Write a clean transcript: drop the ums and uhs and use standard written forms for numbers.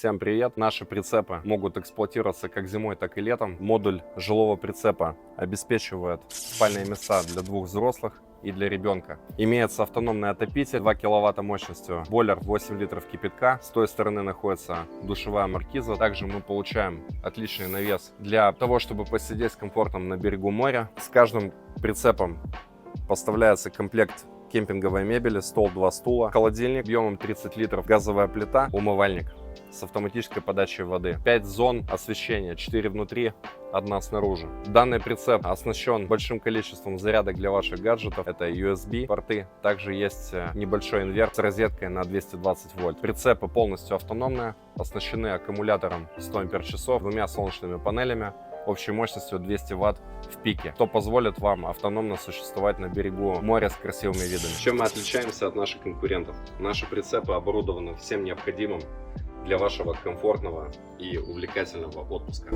Всем привет! Наши прицепы могут эксплуатироваться как зимой, так и летом. Модуль жилого прицепа обеспечивает спальные места для двух взрослых и для ребенка. Имеется автономный отопитель 2 киловатта мощностью, бойлер 8 литров кипятка. С той стороны находится душевая маркиза. Также мы получаем отличный навес для того, чтобы посидеть с комфортом на берегу моря. С каждым прицепом поставляется комплект кемпинговой мебели, стол, 2 стула, холодильник объемом 30 литров, газовая плита, умывальник с автоматической подачей воды, 5 зон освещения, 4 внутри, 1 снаружи. Данный прицеп оснащен большим количеством зарядок для ваших гаджетов. Это USB порты. Также есть небольшой инвертор с розеткой на 220 вольт. Прицепы полностью автономные, оснащены аккумулятором 100 ампер-часов, 2 солнечными панелями общей мощностью 200 ватт в пике, что позволит вам автономно существовать на берегу моря с красивыми видами. Чем мы отличаемся от наших конкурентов? Наши прицепы оборудованы всем необходимым для вашего комфортного и увлекательного отпуска.